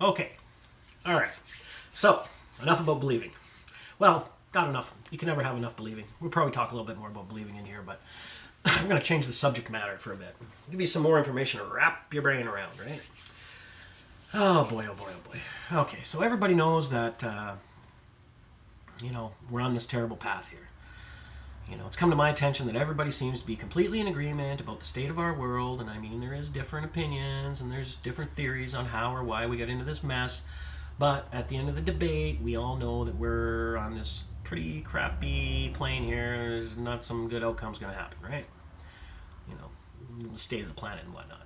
Okay. All right. So, enough about believing. Well, not enough. You can never have enough believing. We'll probably talk a little bit more about believing in here, but I'm going to change the subject matter for a bit. Give you some more information to wrap your brain around, right? Oh boy, oh boy, oh boy. Okay, so everybody knows that, we're on this terrible path here. It's come to my attention that everybody seems to be completely in agreement about the state of our world, and I mean, there is different opinions and there's different theories on how or why we got into this mess. But at the end of the debate, we all know that we're on this pretty crappy plane here. There's not some good outcomes going to happen, right? The state of the planet and whatnot.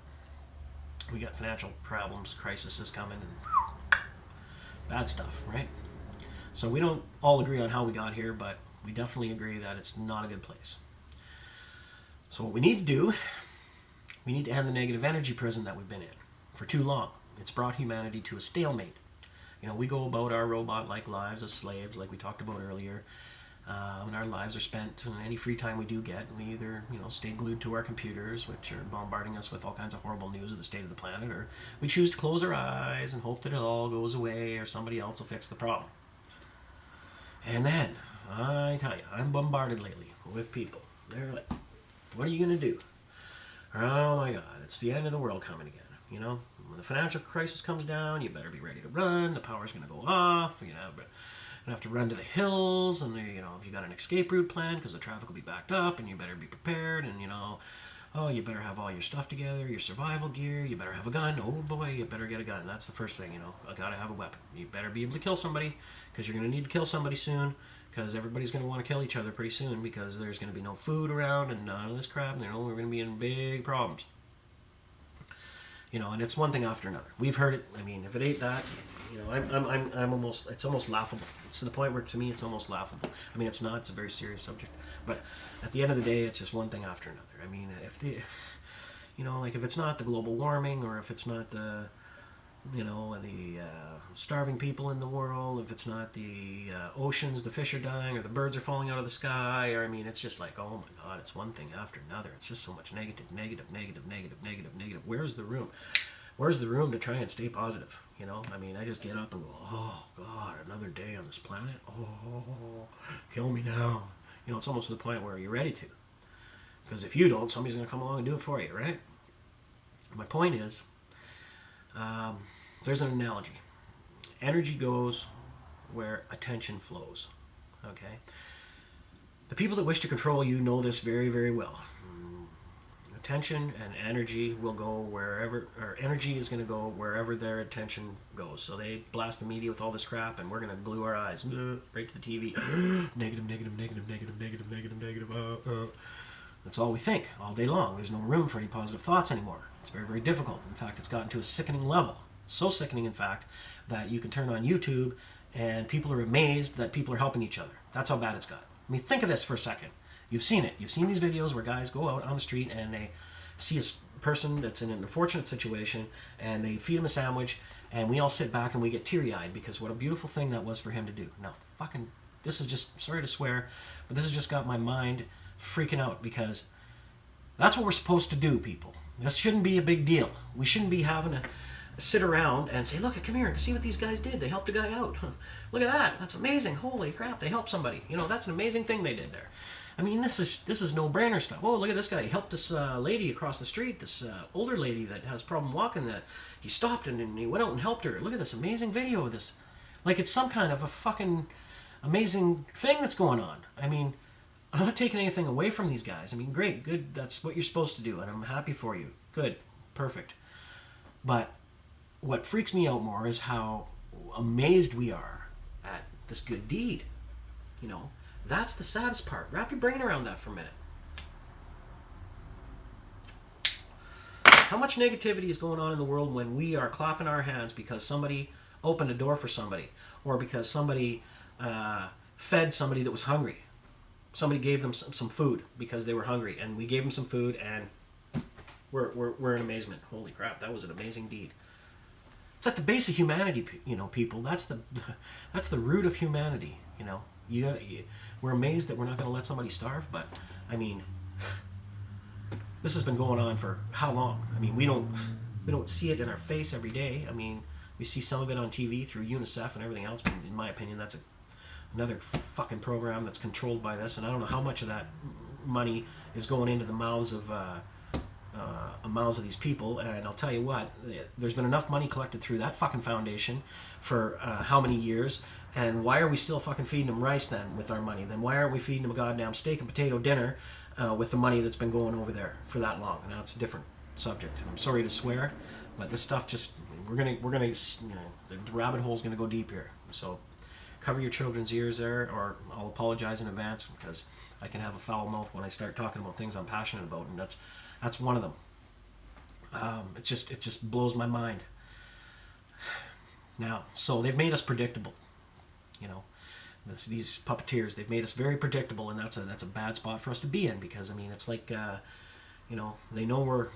We got financial problems, crisis is coming, and bad stuff, right? So we don't all agree on how we got here, but we definitely agree that it's not a good place. So what we need to do, we need to end the negative energy prison that we've been in for too long. It's brought humanity to a stalemate. We go about our robot-like lives as slaves, like we talked about earlier, and our lives are spent in any free time we do get. We either, stay glued to our computers, which are bombarding us with all kinds of horrible news of the state of the planet, or we choose to close our eyes and hope that it all goes away or somebody else will fix the problem. And then, I tell you, I'm bombarded lately with people. They're like, what are you going to do? Oh my God, it's the end of the world coming again. When the financial crisis comes down, you better be ready to run. The power's going to go off. You're going to have to run to the hills, and if you got an escape route plan, because the traffic will be backed up, and you better be prepared, and you better have all your stuff together, your survival gear. You better have a gun. Oh boy, you better get a gun. That's the first thing. I gotta have a weapon. You better be able to kill somebody, because you're going to need to kill somebody soon. Because everybody's going to want to kill each other pretty soon, because there's going to be no food around and none of this crap, and we're going to be in big problems. And it's one thing after another. We've heard it. I mean, if it ain't that, I'm almost. It's almost laughable. It's to the point where, to me, it's almost laughable. I mean, it's not. It's a very serious subject. But at the end of the day, it's just one thing after another. I mean, if if it's not the global warming, or if it's not the starving people in the world, if it's not the oceans, the fish are dying, or the birds are falling out of the sky, or it's just like, oh my God, it's one thing after another. It's just so much negative. Where's the room? Where's the room to try and stay positive? I just get up and go, oh God, another day on this planet. Oh, kill me now. It's almost to the point where you're ready to. Because if you don't, somebody's going to come along and do it for you, right? My point is, there's an analogy. Energy goes where attention flows. Okay? The people that wish to control you know this very, very well. Attention and energy will go wherever, or energy is going to go wherever their attention goes. So they blast the media with all this crap, and we're going to glue our eyes right to the TV. Negative. That's all we think all day long. There's no room for any positive thoughts anymore. It's very, very difficult. In fact, it's gotten to a sickening level. So sickening, in fact, that you can turn on YouTube and people are amazed that people are helping each other. That's how bad it's got. I mean, think of this for a second. You've seen it. You've seen these videos where guys go out on the street and they see a person that's in an unfortunate situation and they feed him a sandwich, and we all sit back and we get teary-eyed because what a beautiful thing that was for him to do. Now, this is just, sorry to swear, but this has just got my mind freaking out, because that's what we're supposed to do, people. This shouldn't be a big deal. We shouldn't be having to sit around and say, look, come here and see what these guys did. They helped a guy out. Look at that. That's amazing. Holy crap, they helped somebody. That's an amazing thing they did there. I mean, this is no-brainer stuff. Oh, look at this guy. He helped this lady across the street, this older lady that has a problem walking. That he stopped and he went out and helped her. Look at this amazing video of this. Like it's some kind of a fucking amazing thing that's going on. I mean, I'm not taking anything away from these guys. I mean, great, good. That's what you're supposed to do, and I'm happy for you. Good, perfect. But what freaks me out more is how amazed we are at this good deed. That's the saddest part. Wrap your brain around that for a minute. How much negativity is going on in the world when we are clapping our hands because somebody opened a door for somebody, or because somebody fed somebody that was hungry. Somebody gave them some food because they were hungry, and we gave them some food, and we're in amazement. Holy crap, that was an amazing deed. It's at the base of humanity, people. That's the root of humanity. We're amazed that we're not going to let somebody starve, but I mean, this has been going on for how long? I mean, we don't see it in our face every day. I mean, We see some of it on TV through UNICEF and everything else, but in my opinion, that's another fucking program that's controlled by this, and I don't know how much of that money is going into the mouths of these people. And I'll tell you what, there's been enough money collected through that fucking foundation for how many years, and why are we still fucking feeding them rice then with our money? Then why aren't we feeding them a goddamn steak and potato dinner with the money that's been going over there for that long? Now it's a different subject. I'm sorry to swear, but this stuff just, we're gonna the rabbit hole's gonna go deep here. So cover your children's ears there, or I'll apologize in advance, because I can have a foul mouth when I start talking about things I'm passionate about, and that's one of them. It just blows my mind. Now, so they've made us predictable, you know. These puppeteers, they've made us very predictable, and that's a bad spot for us to be in, because I mean, it's like you know, they know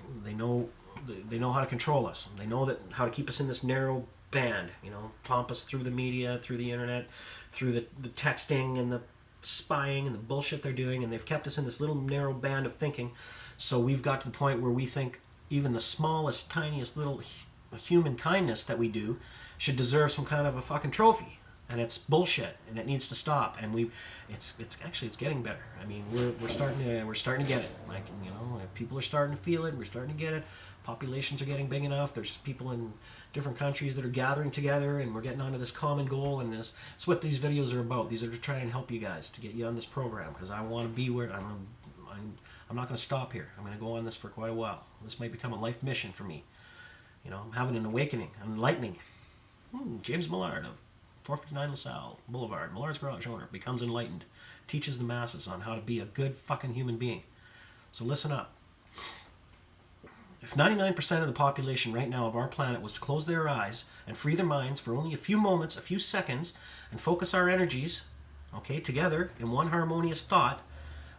how to control us. They know how to keep us in this narrow band, you know, pump us through the media, through the internet, through the texting and the spying and the bullshit they're doing, and they've kept us in this little narrow band of thinking. So we've got to the point where we think even the smallest, tiniest little human kindness that we do should deserve some kind of a fucking trophy. And it's bullshit, and it needs to stop. And it's getting better. I mean, we're starting to get it. Like, you know, people are starting to feel it. We're starting to get it. Populations are getting big enough. There's people in different countries that are gathering together, and we're getting onto this common goal. And it's what these videos are about. These are to try and help you guys, to get you on this program, because I want to be where I'm not going to stop here. I'm going to go on this for quite a while. This might become a life mission for me. You know, I'm having an awakening, an enlightening. James Millard of 459 LaSalle Boulevard, Millard's Garage owner, becomes enlightened, teaches the masses on how to be a good fucking human being. So listen up. If 99% of the population right now of our planet was to close their eyes and free their minds for only a few moments, a few seconds, and focus our energies, okay, together in one harmonious thought,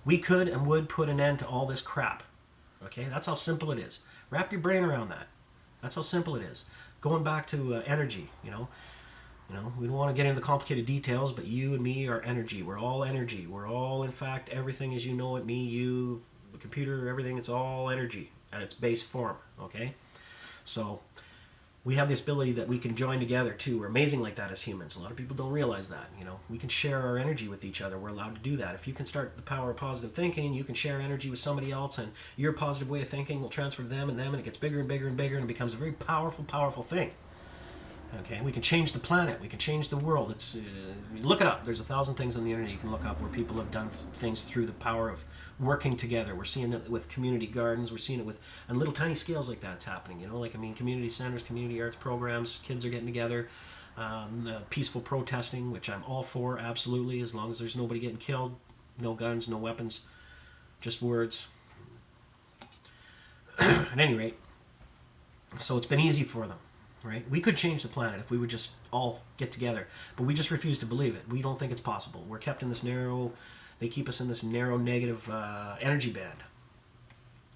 we could and would put an end to all this crap. Okay, that's how simple it is. Wrap your brain around that. That's how simple it is. Going back to energy, you know, we don't want to get into the complicated details, but you and me are energy. We're all energy. We're all, in fact, everything as you know it, me, you, the computer, everything, it's all energy at its base form, okay? So we have this ability that we can join together too. We're amazing like that as humans. A lot of people don't realize that, you know. We can share our energy with each other. We're allowed to do that. If you can start the power of positive thinking, you can share energy with somebody else, and your positive way of thinking will transfer to them, and it gets bigger and bigger and bigger, and it becomes a very powerful, powerful thing. Okay, we can change the planet. We can change the world. It's look it up. There's 1,000 things on the internet you can look up where people have done things through the power of working together. We're seeing it with community gardens. We're seeing it with on little tiny scales like that. It's happening. You know, like I mean, community centers, community arts programs. Kids are getting together. Peaceful protesting, which I'm all for, absolutely, as long as there's nobody getting killed, no guns, no weapons, just words. At any rate, so it's been easy for them. Right? We could change the planet if we would just all get together, but we just refuse to believe it. We don't think it's possible. We're kept in this narrow, they keep us in this narrow negative energy band,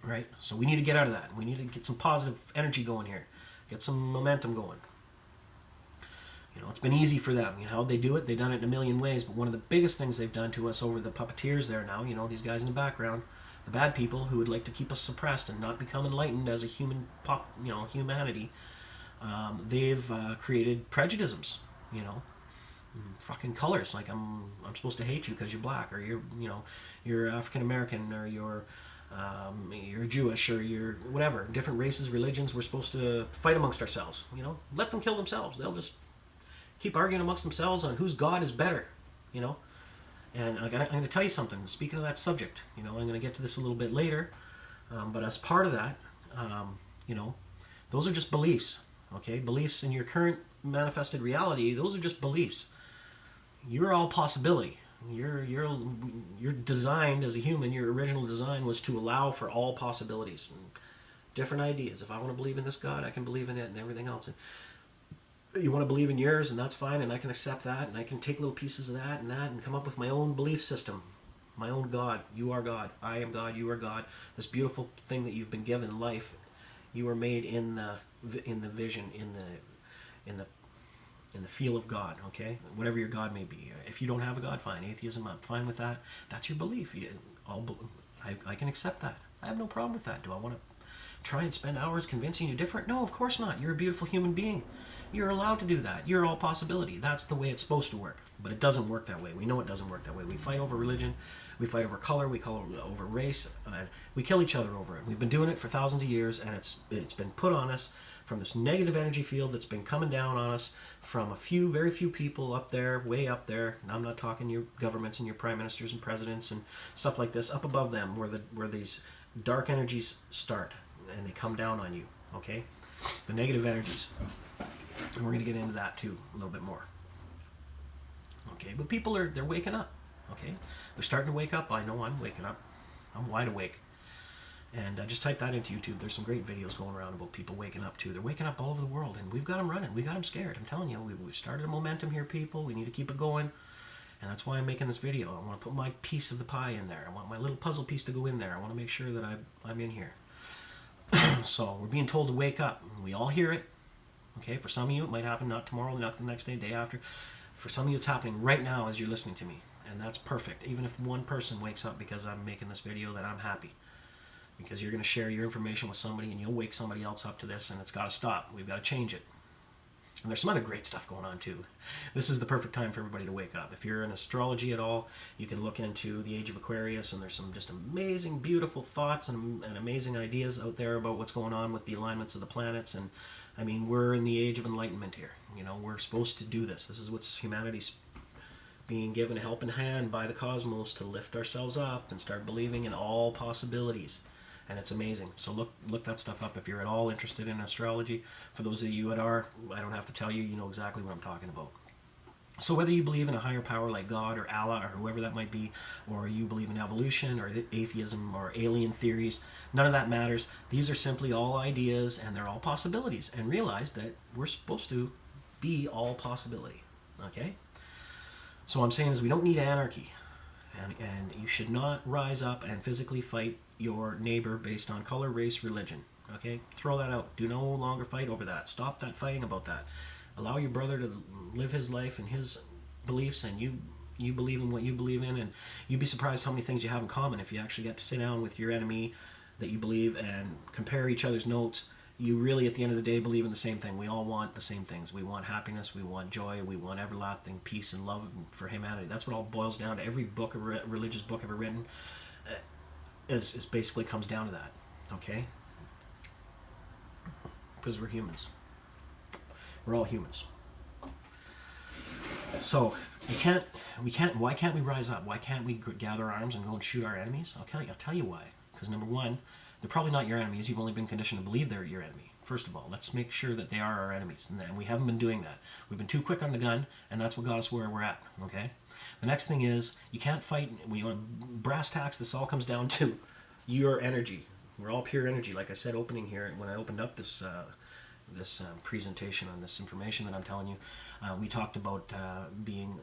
right? So we need to get out of that. We need to get some positive energy going here, get some momentum going. You know, it's been easy for them. You know, they do it. They've done it in a million ways, but one of the biggest things they've done to us over the puppeteers there now, you know, these guys in the background, the bad people who would like to keep us suppressed and not become enlightened as a humanity. They've created prejudices, you know, fucking colors. Like I'm supposed to hate you because you're black, or you're African American, or you're Jewish, or you're whatever. Different races, religions. We're supposed to fight amongst ourselves. You know, let them kill themselves. They'll just keep arguing amongst themselves on whose God is better. You know, and I'm going to tell you something. Speaking of that subject, you know, I'm going to get to this a little bit later, but as part of that, you know, those are just beliefs. Okay, beliefs in your current manifested reality, those are just beliefs. You're all possibility. You're designed as a human, your original design was to allow for all possibilities and different ideas. If I want to believe in this God, I can believe in it and everything else. And you want to believe in yours, and that's fine, and I can accept that, and I can take little pieces of that and come up with my own belief system, my own God. You are God. I am God. You are God. This beautiful thing that you've been given, life, you are made in the vision, in the feel of God, okay? Whatever your God may be. If you don't have a God, fine. Atheism, I'm fine with that. That's your belief. I can accept that. I have no problem with that. Do I want to try and spend hours convincing you different? No, of course not. You're a beautiful human being. You're allowed to do that. You're all possibility. That's the way it's supposed to work. But it doesn't work that way. We know it doesn't work that way. We fight over religion. We fight over color. We fight over race. And we kill each other over it. We've been doing it for thousands of years, and it's been put on us from this negative energy field that's been coming down on us from very few people up there, way up there. And I'm not talking your governments and your prime ministers and presidents and stuff like this. Up above them, where these dark energies start, and they come down on you. Okay, the negative energies. And we're going to get into that too a little bit more. Okay, but people they're waking up. Okay, they're starting to wake up. I know I'm waking up. I'm wide awake. And just type that into YouTube. There's some great videos going around about people waking up too. They're waking up all over the world, and we've got them running. We got them scared. I'm telling you, we've started a momentum here, people. We need to keep it going. And that's why I'm making this video. I want to put my piece of the pie in there. I want my little puzzle piece to go in there. I want to make sure that I'm in here. So we're being told to wake up. We all hear it. Okay, for some of you, it might happen not tomorrow, not the next day, day after. For some of you, it's happening right now as you're listening to me. And that's perfect. Even if one person wakes up because I'm making this video, then I'm happy. Because you're going to share your information with somebody and you'll wake somebody else up to this, and it's got to stop. We've got to change it. And there's some other great stuff going on too. This is the perfect time for everybody to wake up. If you're in astrology at all, you can look into the Age of Aquarius, and there's some just amazing, beautiful thoughts and amazing ideas out there about what's going on with the alignments of the planets. And I mean, we're in the age of enlightenment here. You know, we're supposed to do this. This is what's humanity's being given a helping hand by the cosmos to lift ourselves up and start believing in all possibilities. And it's amazing. So look that stuff up if you're at all interested in astrology. For those of you that are, I don't have to tell you, you know exactly what I'm talking about. So whether you believe in a higher power like God or Allah or whoever that might be, or you believe in evolution or atheism or alien theories, none of that matters. These are simply all ideas, and they're all possibilities. And realize that we're supposed to be all possibility. Okay? So what I'm saying is we don't need anarchy. And you should not rise up and physically fight your neighbor based on color, race, religion. Okay? Throw that out. Do no longer fight over that. Stop that fighting about that. Allow your brother to live his life and his beliefs, and you believe in what you believe in, and you'd be surprised how many things you have in common if you actually get to sit down with your enemy that you believe and compare each other's notes. You really, at the end of the day, believe in the same thing. We all want the same things. We want happiness, we want joy, we want everlasting peace and love for humanity. That's what all boils down to. Every book, religious book ever written, is basically comes down to that. Okay? Because we're humans. We're all humans. So why can't we rise up? Why can't we gather arms and go and shoot our enemies? I'll tell you why. Because number one, they're probably not your enemies. You've only been conditioned to believe they're your enemy. First of all, let's make sure that they are our enemies. And we haven't been doing that. We've been too quick on the gun, and that's what got us where we're at. Okay? The next thing is, you can't fight. When you want brass tacks, this all comes down to your energy. We're all pure energy. Like I said, opening here, when I opened up this presentation on this information that I'm telling you, we talked about being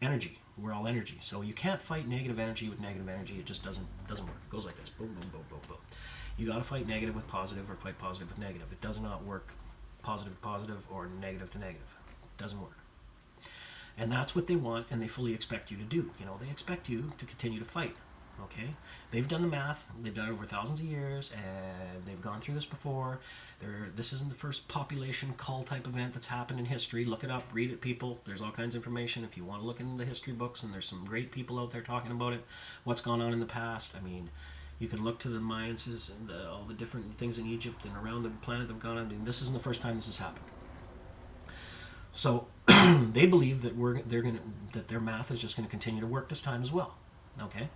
energy. We're all energy. So you can't fight negative energy with negative energy. It just doesn't work. It goes like this. Boom, boom, boom, boom, boom. You got to fight negative with positive, or fight positive with negative. It does not work positive to positive or negative to negative. It doesn't work. And that's what they want, and they fully expect you to do. You know, they expect you to continue to fight. Okay? They've done the math. They've done it over thousands of years, and they've gone through this before. This isn't the first population cull type event that's happened in history. Look it up. Read it, people. There's all kinds of information if you want to look into the history books, and there's some great people out there talking about it, what's gone on in the past. I mean, you can look to the Mayans and all the different things in Egypt and around the planet that have gone on. I mean, this isn't the first time this has happened. So they believe that that their math is just going to continue to work this time as well. Okay?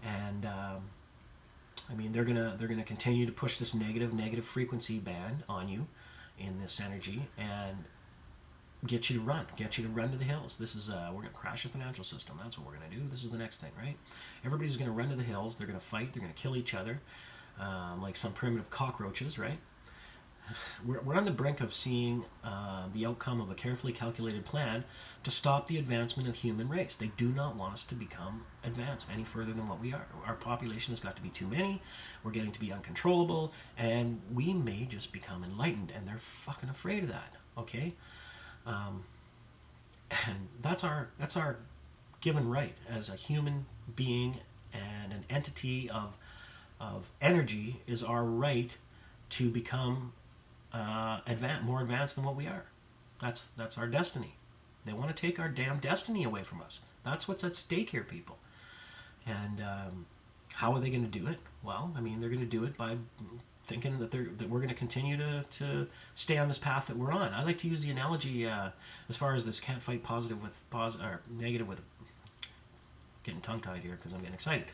And I mean, they're gonna continue to push this negative frequency band on you in this energy and get you to run to the hills. This is we're gonna crash the financial system. That's what we're gonna do. This is the next thing, right? Everybody's gonna run to the hills. They're gonna fight. They're gonna kill each other like some primitive cockroaches, right? We're on the brink of seeing the outcome of a carefully calculated plan to stop the advancement of the human race. They do not want us to become advanced any further than what we are. Our population has got to be too many. We're getting to be uncontrollable, and we may just become enlightened, and they're fucking afraid of that. Okay, and that's our given right as a human being and an entity of of energy is our right to become more advanced than what we are. That's our destiny. They want to take our damn destiny away from us. That's what's at stake here, people. And how are they going to do it? Well, I mean, they're going to do it by thinking that we're going to continue to stay on this path that we're on. I like to use the analogy as far as this can't fight positive with or negative with. Getting tongue-tied here because I'm getting excited.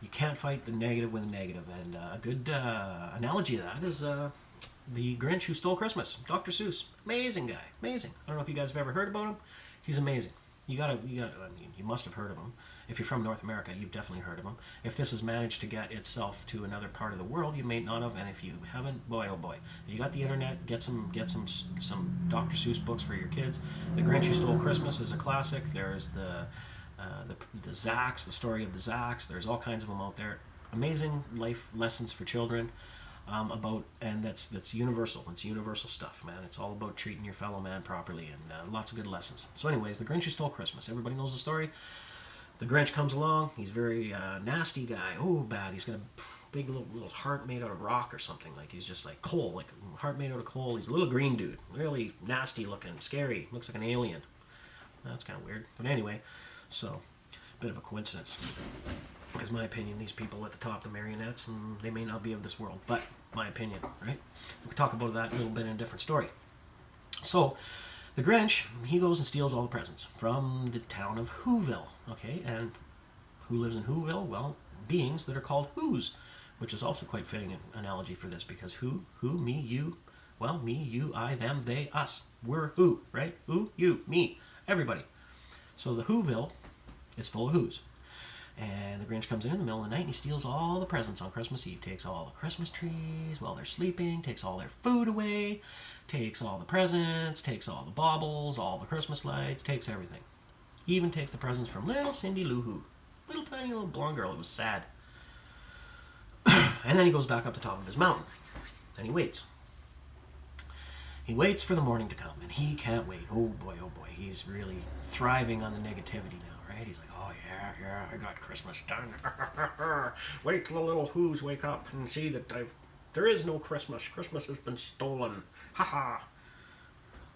You can't fight the negative with the negative, and a good analogy of that is the Grinch Who Stole Christmas. Dr. Seuss, amazing guy, amazing. I don't know if you guys have ever heard about him. He's amazing. You gotta. I mean, you must have heard of him. If you're from North America, you've definitely heard of him. If this has managed to get itself to another part of the world, you may not have. And if you haven't, boy oh boy, you got the internet. Get some Dr. Seuss books for your kids. The Grinch Who Stole Christmas is a classic. There's the Zacks, the story of the Zacks. There's all kinds of them out there. Amazing life lessons for children and that's universal. It's universal stuff, man. It's all about treating your fellow man properly and lots of good lessons. So anyways, the Grinch Who Stole Christmas. Everybody knows the story. The Grinch comes along. He's a very nasty guy. Oh, bad. He's got a big little heart made out of rock or something. Like he's just like coal, like a heart made out of coal. He's a little green dude. Really nasty looking, scary. Looks like an alien. That's kind of weird. But anyway, so bit of a coincidence. Because my opinion, these people at the top, the marionettes, and they may not be of this world, but my opinion, right? We can talk about that a little bit in a different story. So, the Grinch, he goes and steals all the presents from the town of Whoville, okay? And who lives in Whoville? Well, beings that are called Whos, which is also quite fitting analogy for this, because who, me, you, well, me, you, I, them, they, us. We're who, right? Who, you, me, everybody. So the Whoville is full of Whos. And the Grinch comes in the middle of the night and he steals all the presents on Christmas Eve. Takes all the Christmas trees while they're sleeping, takes all their food away, takes all the presents, takes all the baubles, all the Christmas lights, takes everything. He even takes the presents from little Cindy Lou Who. Little tiny little blonde girl. It was sad. And then he goes back up the top of his mountain. And he waits. He waits for the morning to come and he can't wait. Oh boy, he's really thriving on the negativity now. Right? He's like, oh yeah, I got Christmas done. Wait till the little Whos wake up and see that there is no Christmas. Christmas has been stolen. Ha.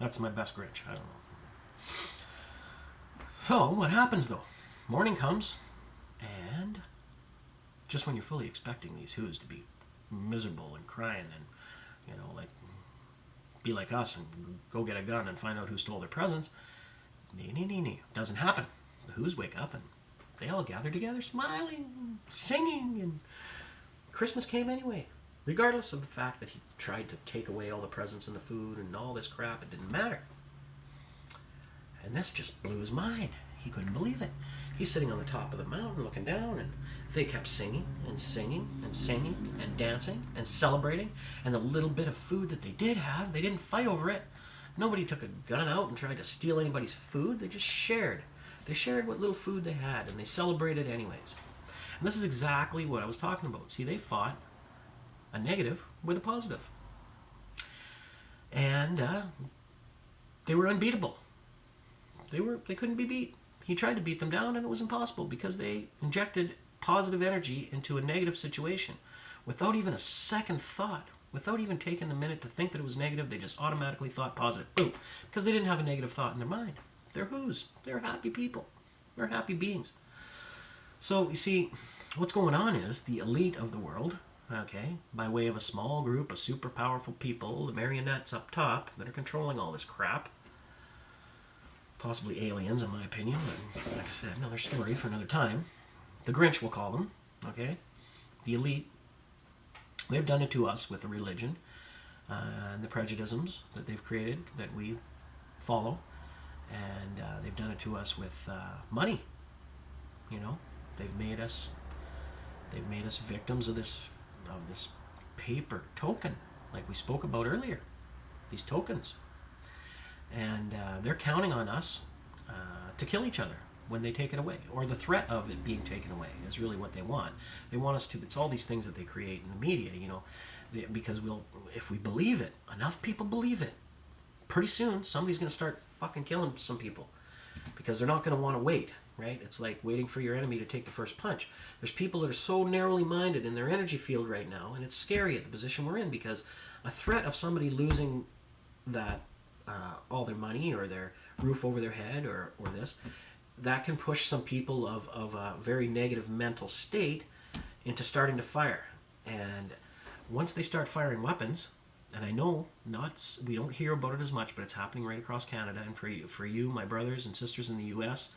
That's my best Grinch. I don't know. So what happens though? Morning comes, and just when you're fully expecting these Whos to be miserable and crying and like be like us and go get a gun and find out who stole their presents, doesn't happen. The Whos wake up and they all gather together smiling, singing, and Christmas came anyway. Regardless of the fact that he tried to take away all the presents and the food and all this crap, it didn't matter. And this just blew his mind. He couldn't believe it. He's sitting on the top of the mountain looking down, and they kept singing and singing and singing and dancing and celebrating. And the little bit of food that they did have, they didn't fight over it. Nobody took a gun out and tried to steal anybody's food. They just shared. They shared what little food they had, and they celebrated anyways. And this is exactly what I was talking about. See, they fought a negative with a positive. And they were unbeatable. They couldn't be beat. He tried to beat them down, and it was impossible because they injected positive energy into a negative situation without even a second thought. Without even taking the minute to think that it was negative, they just automatically thought positive. Boom. Because they didn't have a negative thought in their mind. They're Whos. They're happy people. They're happy beings. So, you see, what's going on is the elite of the world, okay, by way of a small group of super powerful people, the marionettes up top that are controlling all this crap, possibly aliens in my opinion, but like I said, another story for another time. The Grinch, we'll call them, okay? The elite, they've done it to us with the religion and the prejudices that they've created that we follow. And they've done it to us with money. They've made us victims of this paper token, like we spoke about earlier. These tokens, and they're counting on us to kill each other when they take it away, or the threat of it being taken away is really what they want. They want us to. It's all these things that they create in the media, because if we believe it, enough people believe it. Pretty soon, somebody's going to start fucking killing some people because they're not going to want to wait. right? It's like waiting for your enemy to take the first punch. There's people that are so narrowly minded in their energy field right now, and it's scary at the position we're in, because a threat of somebody losing that all their money or their roof over their head or this, that can push some people of a very negative mental state into starting to fire. And once they start firing weapons, and I know we don't hear about it as much, but it's happening right across Canada, and for you, my brothers and sisters in the U.S.,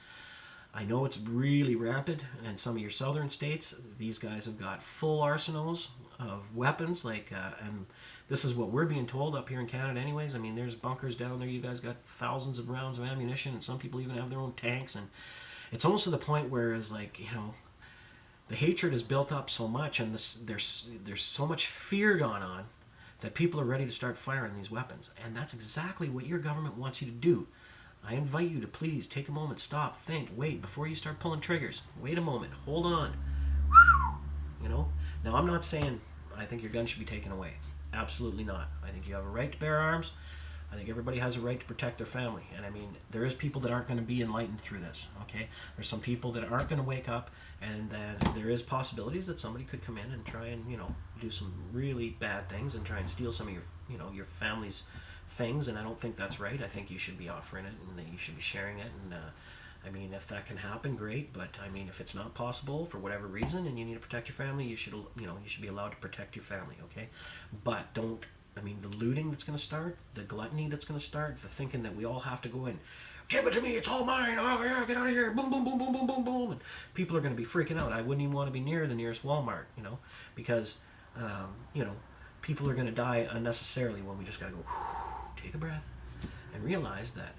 I know it's really rapid. And some of your southern states, these guys have got full arsenals of weapons, and this is what we're being told up here in Canada anyways. I mean, there's bunkers down there. You guys got thousands of rounds of ammunition, and some people even have their own tanks. And it's almost to the point where it's like, the hatred is built up so much, and there's so much fear going on that people are ready to start firing these weapons. And that's exactly what your government wants you to do. I invite you to please take a moment, stop, think, wait, before you start pulling triggers. Wait a moment, hold on. Now, I'm not saying I think your gun should be taken away. Absolutely not. I think you have a right to bear arms. I think everybody has a right to protect their family. And I mean, there is people that aren't going to be enlightened through this, okay? There's some people that aren't going to wake up, and then there is possibilities that somebody could come in and try and, do some really bad things and try and steal some of your family's things, and I don't think that's right. I think you should be offering it, and that you should be sharing it, and I mean, if that can happen, great. But I mean, if it's not possible for whatever reason, and you need to protect your family, you should be allowed to protect your family, okay? But don't. I mean, the looting that's going to start, the gluttony that's going to start, the thinking that we all have to go in, give it to me, it's all mine, oh yeah, get out of here, boom, boom, boom, boom, boom, boom, boom, and people are going to be freaking out. I wouldn't even want to be near the nearest Walmart, because people are going to die unnecessarily when we just got to go, take a breath, and realize that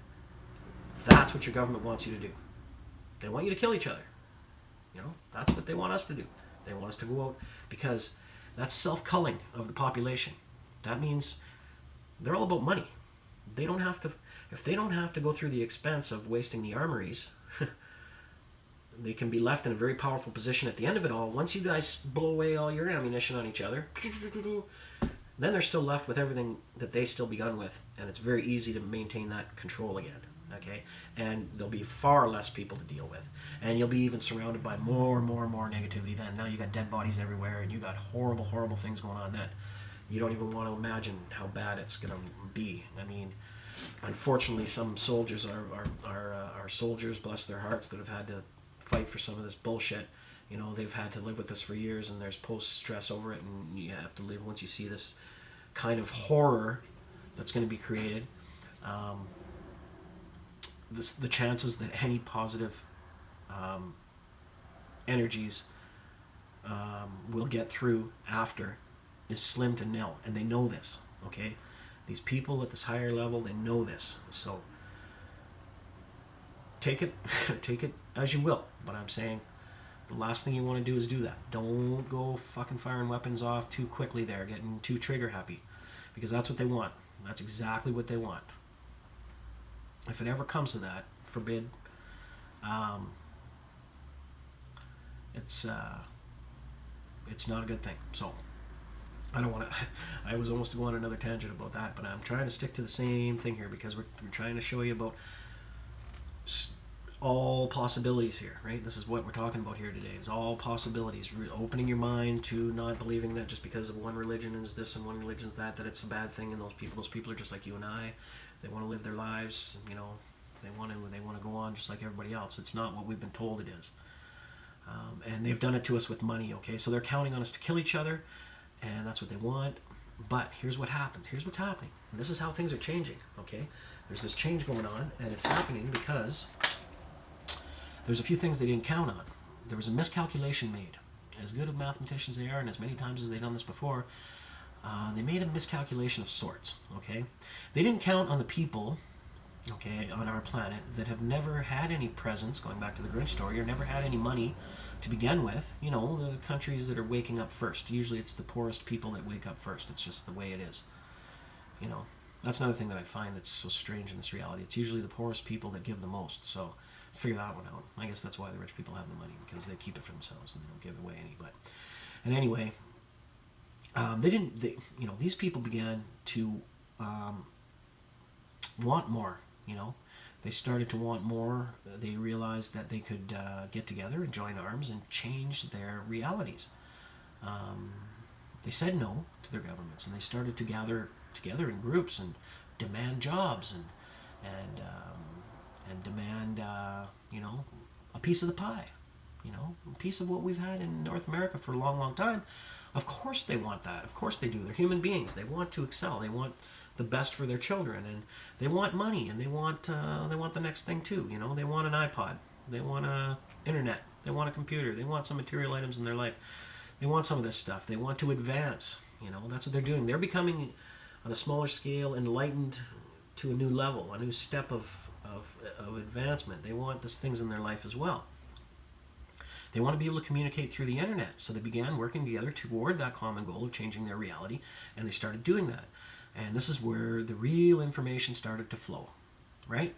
that's what your government wants you to do. They want you to kill each other. That's what they want us to do. They want us to go out, because that's self-culling of the population. That means they're all about money. They don't have to, if they don't have to go through the expense of wasting the armories, they can be left in a very powerful position at the end of it all. Once you guys blow away all your ammunition on each other, then they're still left with everything that they still begun with, and it's very easy to maintain that control again. Okay, and there'll be far less people to deal with, and you'll be even surrounded by more and more and more negativity. Then now you got dead bodies everywhere, and you got horrible, horrible things going on. Then you don't even want to imagine how bad it's going to be. I mean, unfortunately, some soldiers are soldiers, bless their hearts, that have had to fight for some of this bullshit. They've had to live with this for years, and there's post-stress over it, and you have to live once you see this kind of horror that's going to be created. The chances that any positive energies will get through after is slim to nil, and they know this, okay? These people at this higher level, they know this. So take it as you will, but I'm saying the last thing you want to do is do that. Don't go fucking firing weapons off too quickly there, getting too trigger happy, because that's what they want. That's exactly what they want. If it ever comes to that, forbid, it's not a good thing. So I don't want to. I was almost going on another tangent about that, but I'm trying to stick to the same thing here, because we're trying to show you about all possibilities here, right? This is what we're talking about here today, is all possibilities. Opening your mind to not believing that just because of one religion is this and one religion is that it's a bad thing, and those people are just like you and I. They want to live their lives, they want to go on just like everybody else. It's not what we've been told it is. And they've done it to us with money, okay? So they're counting on us to kill each other, and that's what they want. But here's what happens. Here's what's happening. And this is how things are changing, okay? There's this change going on, and it's happening because there's a few things they didn't count on. There was a miscalculation made. As good of mathematicians they are, and as many times as they've done this before, they made a miscalculation of sorts, okay? They didn't count on the people, okay, on our planet that have never had any presence, going back to the Grinch story, or never had any money to begin with. The countries that are waking up first. Usually it's the poorest people that wake up first. It's just the way it is. That's another thing that I find that's so strange in this reality. It's usually the poorest people that give the most, so figure that one out. I guess that's why the rich people have the money, because they keep it for themselves and they don't give it away any. And anyway, these people began to want more. They started to want more. They realized that they could get together and join arms and change their realities. Um, they said no to their governments, and they started to gather together in groups and demand jobs and demand a piece of the pie, a piece of what we've had in North America for a long, long time. Of course they want that. Of course they do. They're human beings. They want to excel. They want the best for their children, and they want money, and they want the next thing too. They want an iPod. They want a internet. They want a computer. They want some material items in their life. They want some of this stuff. They want to advance. That's what they're doing. They're becoming, on a smaller scale, enlightened to a new level, a new step of advancement. They want these things in their life as well. They want to be able to communicate through the internet. So they began working together toward that common goal of changing their reality, and they started doing that. And this is where the real information started to flow, right?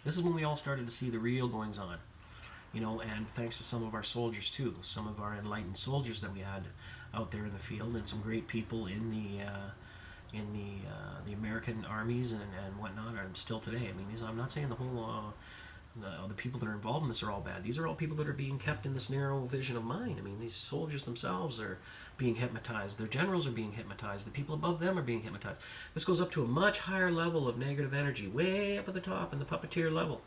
This is when we all started to see the real goings on, and thanks to some of our soldiers too, some of our enlightened soldiers that we had out there in the field, and some great people in the American armies and whatnot are still today. I mean, I'm not saying the whole the people that are involved in this are all bad. These are all people that are being kept in this narrow vision of mind. I mean, these soldiers themselves are being hypnotized. Their generals are being hypnotized. The people above them are being hypnotized. This goes up to a much higher level of negative energy, way up at the top in the puppeteer level.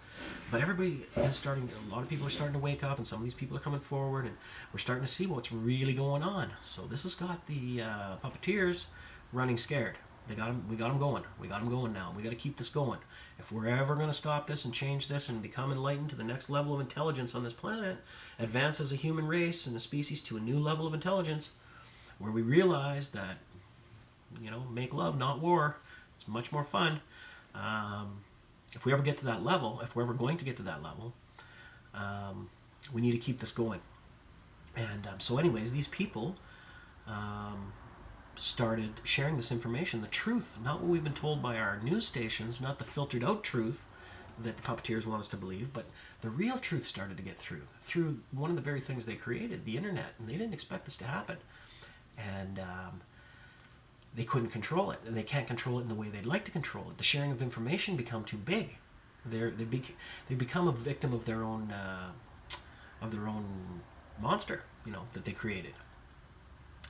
But everybody is a lot of people are starting to wake up, and some of these people are coming forward, and we're starting to see what's really going on. So this has got the puppeteers running scared. We got them going. We got them going now. We got to keep this going. If we're ever going to stop this and change this and become enlightened to the next level of intelligence on this planet, advance as a human race and a species to a new level of intelligence, where we realize that, make love, not war. It's much more fun. If we ever get to that level, if we're ever going to get to that level, we need to keep this going. And so anyways, these people started sharing this information, the truth, not what we've been told by our news stations, not the filtered out truth that the puppeteers want us to believe, but the real truth started to get through one of the very things they created, the internet. And they didn't expect this to happen. And they couldn't control it, and they can't control it in the way they'd like to control it. The sharing of information become too big. They become a victim of their own monster, that they created.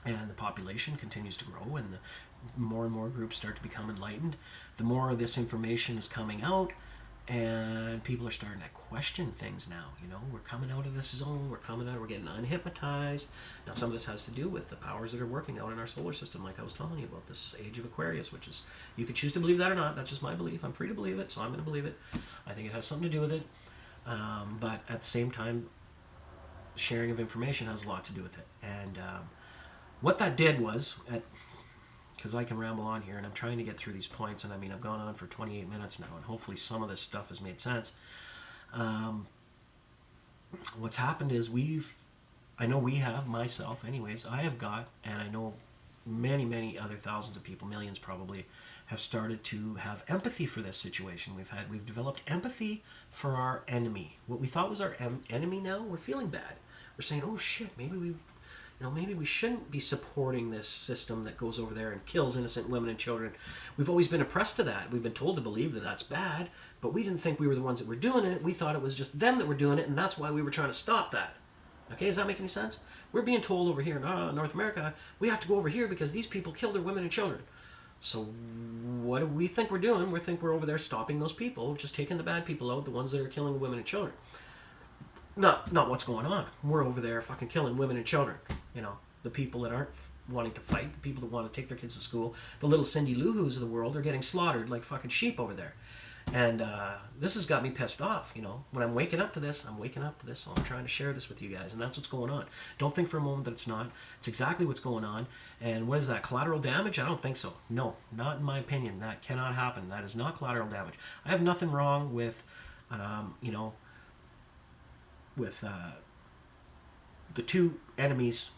And the population continues to grow, and the more and more groups start to become enlightened. The more of this information is coming out, and people are starting to question things now. We're coming out of this zone, we're getting unhypnotized. Now, some of this has to do with the powers that are working out in our solar system, like I was telling you about this age of Aquarius, which is, you could choose to believe that or not. That's just my belief. I'm free to believe it, so I'm going to believe it. I think it has something to do with it. But at the same time, sharing of information has a lot to do with it. And what that did was, because I can ramble on here, and I'm trying to get through these points, and I've gone on for 28 minutes now, and hopefully some of this stuff has made sense. What's happened is I know we have, myself anyways, I have got, and I know many, many other thousands of people, millions probably, have started to have empathy for this situation. We've developed empathy for our enemy. What we thought was our enemy, now we're feeling bad. We're saying, oh shit, maybe we shouldn't be supporting this system that goes over there and kills innocent women and children. We've always been oppressed to that. We've been told to believe that that's bad, but we didn't think we were the ones that were doing it. We thought it was just them that were doing it, and that's why we were trying to stop that. Okay, does that make any sense? We're being told over here in North America, we have to go over here because these people kill their women and children. So what do we think we're doing? We think we're over there stopping those people, just taking the bad people out, the ones that are killing the women and children. Not what's going on. We're over there fucking killing women and children. The people that aren't wanting to fight, the people that want to take their kids to school, the little Cindy Lou Who's of the world are getting slaughtered like fucking sheep over there. And this has got me pissed off. When I'm waking up to this, so I'm trying to share this with you guys, and that's what's going on. Don't think for a moment that it's not. It's exactly what's going on. And what is that, collateral damage? I don't think so. No, not in my opinion. That cannot happen. That is not collateral damage. I have nothing wrong with, the two enemies.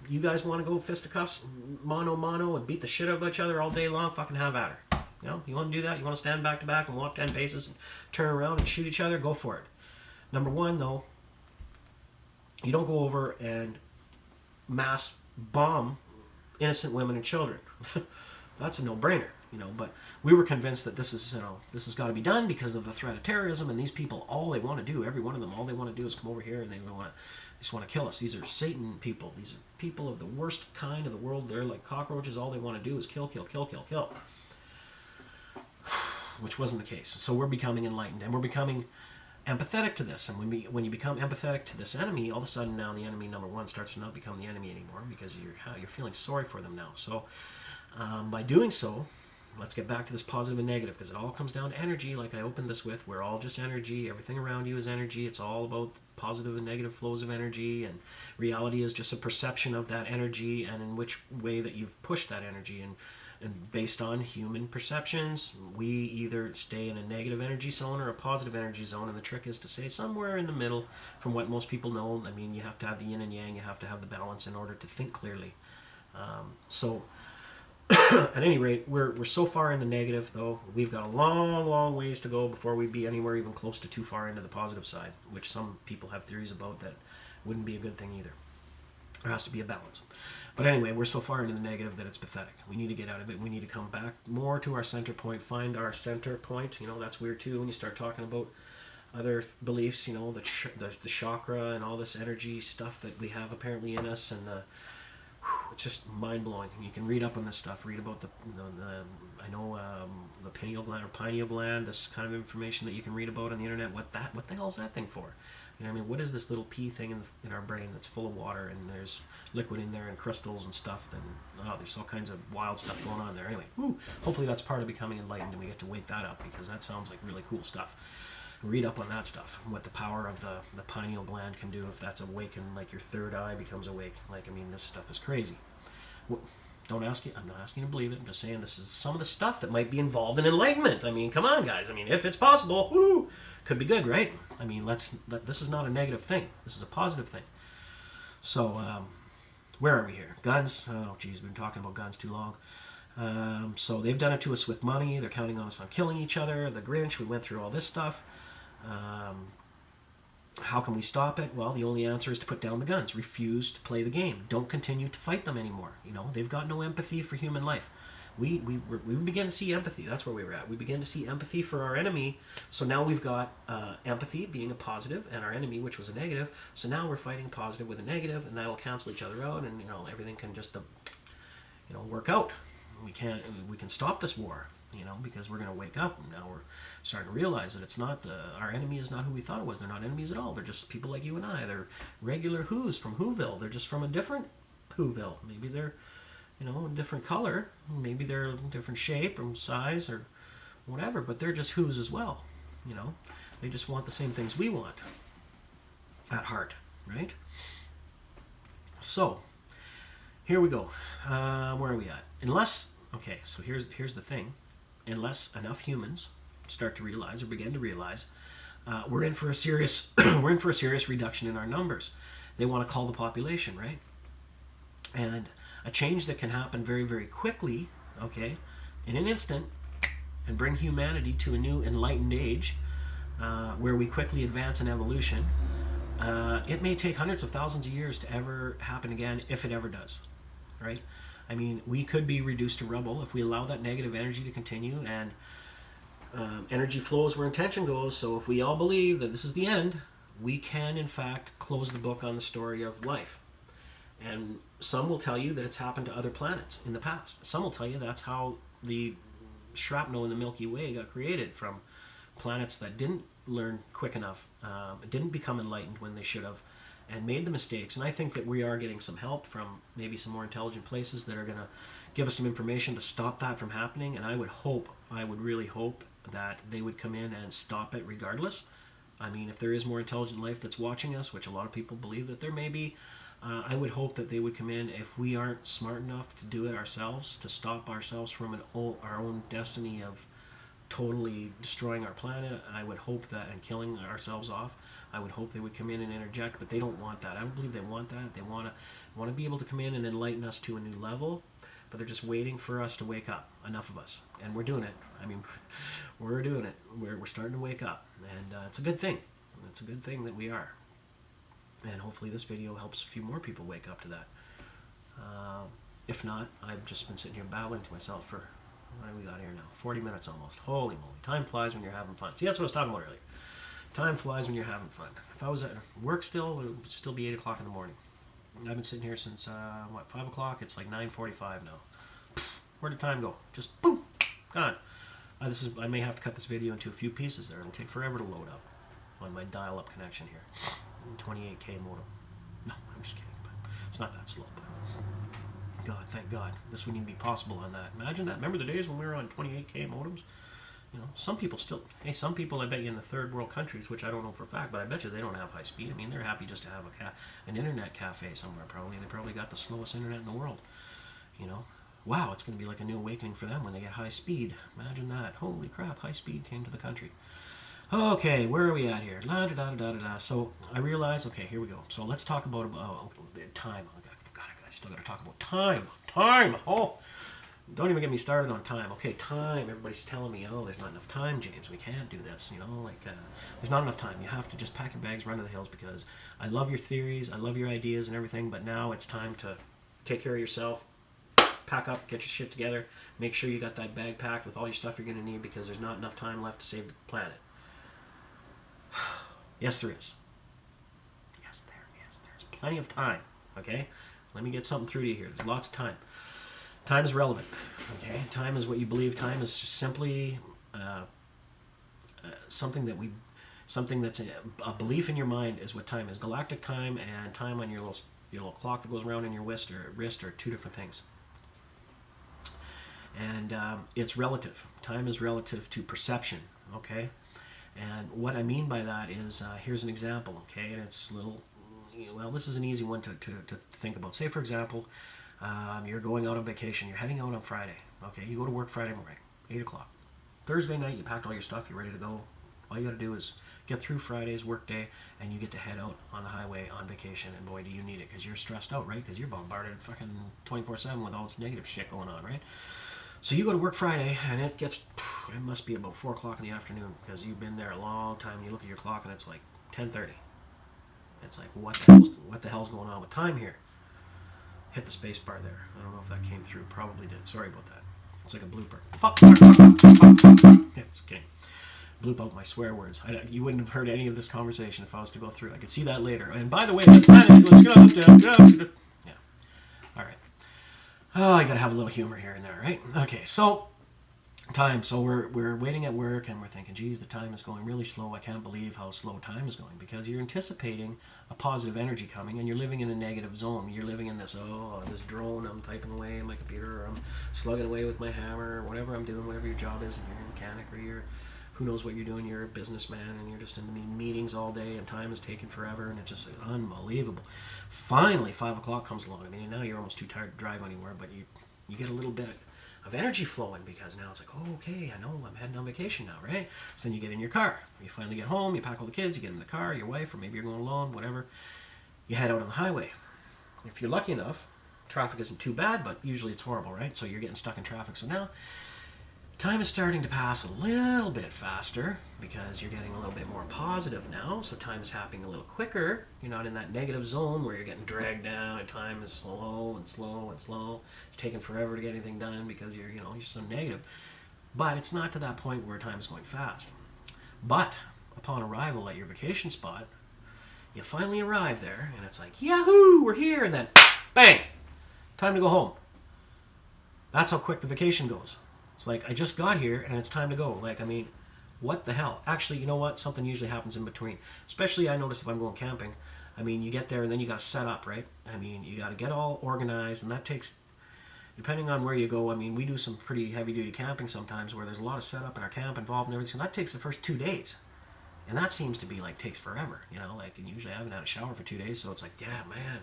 You guys want to go fisticuffs, mano, and beat the shit out of each other all day long? Fucking have at her. You want to do that? You want to stand back to back and walk 10 paces and turn around and shoot each other? Go for it. Number one, though, you don't go over and mass bomb innocent women and children. That's a no-brainer. But we were convinced that this has got to be done because of the threat of terrorism, and these people, all they want to do, every one of them, all they want to do is come over here and they just want to kill us. These are Satan people. These are people of the worst kind of the world. They're like cockroaches. All they want to do is kill, kill, kill, kill, kill. Which wasn't the case. So we're becoming enlightened, and we're becoming empathetic to this. And when you become empathetic to this enemy, all of a sudden now the enemy number one starts to not become the enemy anymore, because you're feeling sorry for them now. So by doing so, let's get back to this positive and negative, because it all comes down to energy. Like I opened this with, we're all just energy. Everything around you is energy. It's all about positive and negative flows of energy, and reality is just a perception of that energy and in which way that you've pushed that energy. And based on human perceptions, we either stay in a negative energy zone or a positive energy zone, and the trick is to stay somewhere in the middle. From what most people know, I mean, you have to have the yin and yang, you have to have the balance in order to think clearly. So at any rate, we're so far in the negative, though. We've got a long, long ways to go before we'd be anywhere even close to too far into the positive side, which some people have theories about that wouldn't be a good thing either. There has to be a balance. But anyway, we're so far into the negative that it's pathetic. We need to get out of it. We need to come back more to our center point, find our center point. That's weird too when you start talking about other beliefs, the chakra and all this energy stuff that we have apparently in us, and it's just mind-blowing. You can read up on this stuff, read about the pineal gland or pineal gland, this kind of information that you can read about on the internet. What the hell is that thing for? What is this little pea thing in our brain that's full of water, and there's liquid in there and crystals and stuff, and there's all kinds of wild stuff going on there. Anyway, hopefully that's part of becoming enlightened, and we get to wake that up, because that sounds like really cool stuff. Read up on that stuff, what the power of the pineal gland can do if that's awakened, like your third eye becomes awake. This stuff is crazy. Don't ask you. I'm not asking you to believe it. I'm just saying this is some of the stuff that might be involved in enlightenment. Come on, guys. If it's possible, could be good, right? This is not a negative thing. This is a positive thing. So, where are we here? Guns. Oh, geez, we've been talking about guns too long. So they've done it to us with money. They're counting on us on killing each other. The Grinch. We went through all this stuff. How can we stop it? Well, the only answer is to put down the guns. Refuse to play the game. Don't continue to fight them anymore. They've got no empathy for human life. We began to see empathy. That's where we were at. We began to see empathy for our enemy. So now we've got empathy being a positive, and our enemy, which was a negative. So now we're fighting positive with a negative, and that'll cancel each other out, and everything can just work out. We can stop this war. Because we're going to wake up, and now we're starting to realize that it's not our enemy is not who we thought it was. They're not enemies at all. They're just people like you and I. They're regular Who's from Whoville. They're just from a different Whoville. Maybe they're, a different color. Maybe they're a different shape or size or whatever, but they're just Who's as well. They just want the same things we want at heart, right? So, here we go. Where are we at? So here's the thing. Unless enough humans start to realize or begin to realize, we're in for a serious reduction in our numbers. They want to cull the population, right? And a change that can happen very, very quickly, in an instant, and bring humanity to a new enlightened age, where we quickly advance in evolution. It may take hundreds of thousands of years to ever happen again, if it ever does, right? We could be reduced to rubble if we allow that negative energy to continue, and energy flows where intention goes. So if we all believe that this is the end, we can in fact close the book on the story of life. And some will tell you that it's happened to other planets in the past. Some will tell you that's how the shrapnel in the Milky Way got created, from planets that didn't learn quick enough, didn't become enlightened when they should have, and made the mistakes. And I think that we are getting some help from maybe some more intelligent places that are going to give us some information to stop that from happening. And I would really hope that they would come in and stop it regardless. If there is more intelligent life that's watching us, which a lot of people believe that there may be, I would hope that they would come in. If we aren't smart enough to do it ourselves, to stop ourselves from our own destiny of totally destroying our planet, I would hope that, and killing ourselves off, I would hope they would come in and interject, but they don't want that. I don't believe they want that. They want to be able to come in and enlighten us to a new level, but they're just waiting for us to wake up, enough of us. And we're doing it. We're doing it. We're starting to wake up, and it's a good thing. It's a good thing that we are. And hopefully this video helps a few more people wake up to that. If not, I've just been sitting here babbling to myself for What do we got here now? 40 minutes almost. Holy moly. Time flies when you're having fun. See, that's what I was talking about earlier. Time flies when you're having fun. If I was at work still, it would still be 8 o'clock in the morning. I've been sitting here since, 5 o'clock? It's like 9:45 now. Where did time go? Just boom, gone. I may have to cut this video into a few pieces there. It'll take forever to load up on my dial-up connection here. 28K modem. No, I'm just kidding. But it's not that slow. But God, thank God. This wouldn't even be possible on that. Imagine that. Remember the days when we were on 28K modems? You know, some people some people I bet you in the third world countries, which I don't know for a fact, but I bet you they don't have high speed. I mean, they're happy just to have an internet cafe somewhere probably. They probably got the slowest internet in the world. You know, wow, it's going to be like a new awakening for them when they get high speed. Imagine that. Holy crap, high speed came to the country. Okay, where are we at here? La da da da da da. So I realize, okay, here we go. So let's talk about time. Oh, God, I still got to talk about time. Time. Oh, don't even get me started on time. Okay, time. Everybody's telling me, oh, there's not enough time, James. We can't do this. You know, there's not enough time. You have to just pack your bags, run to the hills, because I love your theories, I love your ideas and everything, but now it's time to take care of yourself. Pack up, get your shit together, make sure you got that bag packed with all your stuff you're going to need, because there's not enough time left to save the planet. Yes, there is. Yes, there's plenty of time. Okay? Let me get something through to you here. There's lots of time. Time is relevant. Okay? Time is what you believe. Time is just simply something that's a belief in your mind is what time is. Galactic time and time on your little clock that goes around in your wrist are two different things. And it's relative. Time is relative to perception. Okay? And what I mean by that is, here's an example, okay? And it's this is an easy one to think about. Say, for example, you're going out on vacation. You're heading out on Friday, okay? You go to work Friday morning, 8 o'clock. Thursday night, you packed all your stuff. You're ready to go. All you got to do is get through Friday's work day, and you get to head out on the highway on vacation. And boy, do you need it, because you're stressed out, right? Because you're bombarded fucking 24/7 with all this negative shit going on, right? So you go to work Friday, and it must be about 4 o'clock in the afternoon, because you've been there a long time, and you look at your clock, and it's like 10:30. It's like, what the hell's going on with time here? Hit the space bar there. I don't know if that came through. Probably did. Sorry about that. It's like a blooper. Fuck. Yeah, just kidding. Bloop out my swear words. You wouldn't have heard any of this conversation if I was to go through. I could see that later. And by the way, the planet was yeah. All right. Oh, I gotta have a little humor here and there, right? Okay, so time. So we're waiting at work, and we're thinking, geez, the time is going really slow. I can't believe how slow time is going, because you're anticipating a positive energy coming, and you're living in a negative zone. You're living in this drone. I'm typing away on my computer, or I'm slugging away with my hammer, or whatever I'm doing, whatever your job is, and you're a mechanic, or you're who knows what you're doing. You're a businessman, and you're just in the meetings all day, and time is taking forever, and it's just unbelievable. Finally, 5 o'clock comes along. I mean, now you're almost too tired to drive anywhere, but you get a little bit of energy flowing, because now it's like, oh, okay, I know I'm heading on vacation now, right? So then you get in your car. You finally get home, you pack all the kids, you get in the car, your wife, or maybe you're going alone, whatever. You head out on the highway. If you're lucky enough, traffic isn't too bad, but usually it's horrible, right? So you're getting stuck in traffic. So now time is starting to pass a little bit faster, because you're getting a little bit more positive now. So time is happening a little quicker. You're not in that negative zone where you're getting dragged down, and time is slow and slow and slow. It's taking forever to get anything done because you're so negative. But it's not to that point where time is going fast. But upon arrival at your vacation spot, you finally arrive there, and it's like, yahoo, we're here, and then bang, time to go home. That's how quick the vacation goes. It's like, I just got here, and it's time to go. Like, I mean, what the hell? Actually, you know what? Something usually happens in between. Especially, I notice if I'm going camping. I mean, you get there, and then you got to set up, right? I mean, you got to get all organized, and that takes, depending on where you go, I mean, we do some pretty heavy-duty camping sometimes where there's a lot of setup in our camp involved and everything. So that takes the first 2 days. And that seems to be, like, takes forever, and usually I haven't had a shower for 2 days, so it's like, yeah, man.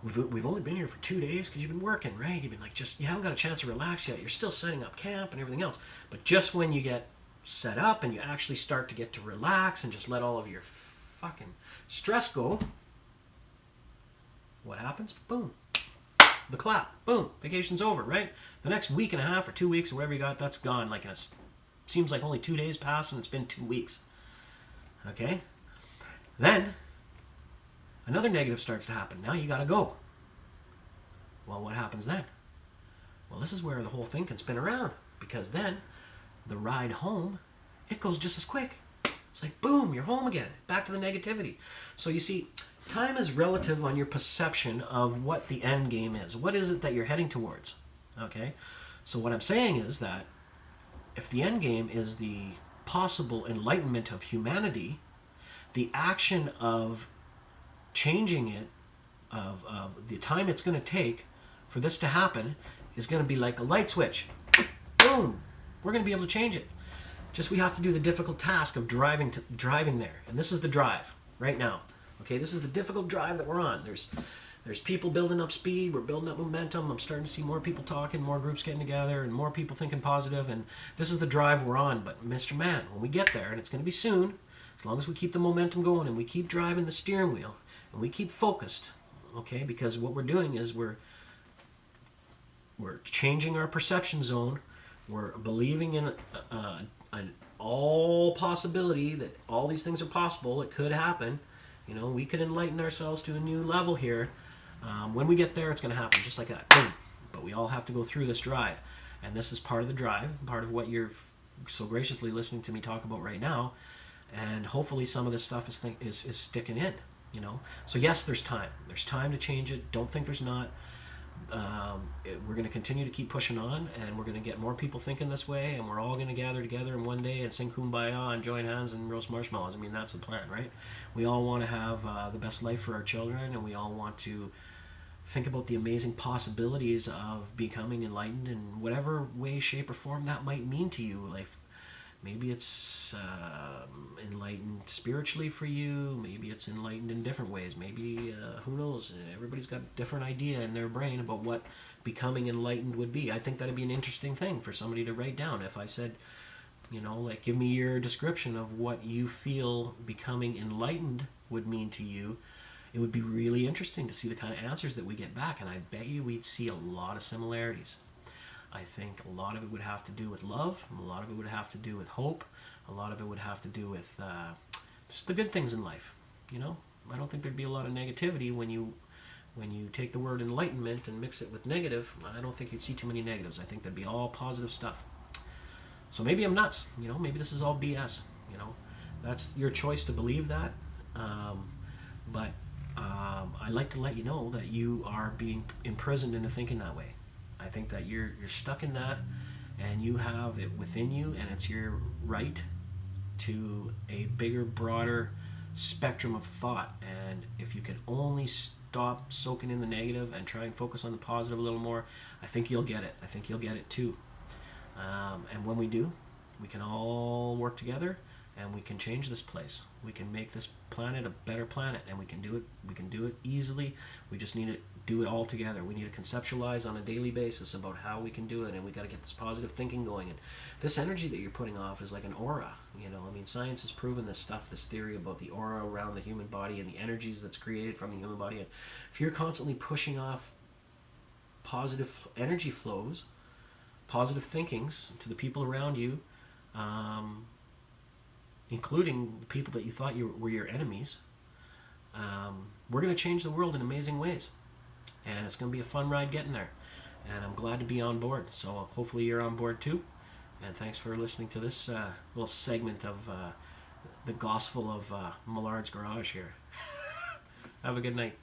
We've only been here for 2 days because you've been working, right? You've been like, you haven't got a chance to relax yet. You're still setting up camp and everything else. But just when you get set up and you actually start to get to relax and just let all of your fucking stress go, what happens? Boom. The clap. Boom. Vacation's over, right? The next week and a half or 2 weeks or whatever you got, that's gone. Like, seems like only 2 days passed and it's been 2 weeks. Okay? Then another negative starts to happen. Now you got to go. Well, what happens then? Well, this is where the whole thing can spin around. because then the ride home, it goes just as quick. It's like, boom, you're home again, back to the negativity. So you see, time is relative on your perception of what the end game is. What is it that you're heading towards? Okay? So what I'm saying is that if the end game is the possible enlightenment of humanity, the action of changing it, of the time it's going to take for this to happen, is going to be like a light switch. Boom! We're going to be able to change it. Just we have to do the difficult task of driving there. And this is the drive right now. Okay, this is the difficult drive that we're on. There's people building up speed. We're building up momentum. I'm starting to see more people talking, more groups getting together, and more people thinking positive. And this is the drive we're on. But Mr. Man, when we get there, and it's going to be soon, as long as we keep the momentum going and we keep driving the steering wheel and we keep focused, okay? Because what we're doing is we're changing our perception zone. We're believing in an all possibility that all these things are possible. It could happen. You know, we could enlighten ourselves to a new level here. When we get there, it's going to happen just like that. Boom. But we all have to go through this drive. And this is part of the drive, part of what you're so graciously listening to me talk about right now. And hopefully some of this stuff is sticking in, you know. So yes, there's time. There's time to change it. Don't think there's not. We're going to continue to keep pushing on, and we're going to get more people thinking this way, and we're all going to gather together in one day and sing Kumbaya and join hands and roast marshmallows. I mean, that's the plan, right? We all want to have the best life for our children, and we all want to think about the amazing possibilities of becoming enlightened in whatever way, shape, or form that might mean to you. Like, maybe it's enlightened spiritually for you. Maybe it's enlightened in different ways. Maybe, who knows? Everybody's got a different idea in their brain about what becoming enlightened would be. I think that'd be an interesting thing for somebody to write down. If I said, you know, like, give me your description of what you feel becoming enlightened would mean to you, it would be really interesting to see the kind of answers that we get back. And I bet you we'd see a lot of similarities. I think a lot of it would have to do with love. A lot of it would have to do with hope. A lot of it would have to do with just the good things in life. You know, I don't think there'd be a lot of negativity when you take the word enlightenment and mix it with negative. I don't think you'd see too many negatives. I think there'd be all positive stuff. So maybe I'm nuts. You know, maybe this is all BS. You know, that's your choice to believe that. But I like to let you know that you are being imprisoned into thinking that way. I think that you're stuck in that, and you have it within you, and it's your right to a bigger, broader spectrum of thought. And if you can only stop soaking in the negative and try and focus on the positive a little more, I think you'll get it. I think you'll get it too. And when we do, we can all work together, and we can change this place. We can make this planet a better planet, and we can do it. We can do it easily. We just need to do it all together. We need to conceptualize on a daily basis about how we can do it, and we got to get this positive thinking going. And this energy that you're putting off is like an aura. You know, I mean, science has proven this stuff, this theory about the aura around the human body and the energies that's created from the human body. And if you're constantly pushing off positive energy flows, positive thinkings to the people around you, including the people that you thought were your enemies, we're going to change the world in amazing ways. And it's going to be a fun ride getting there. And I'm glad to be on board. So hopefully you're on board too. And thanks for listening to this little segment of the Gospel of Millard's Garage here. Have a good night.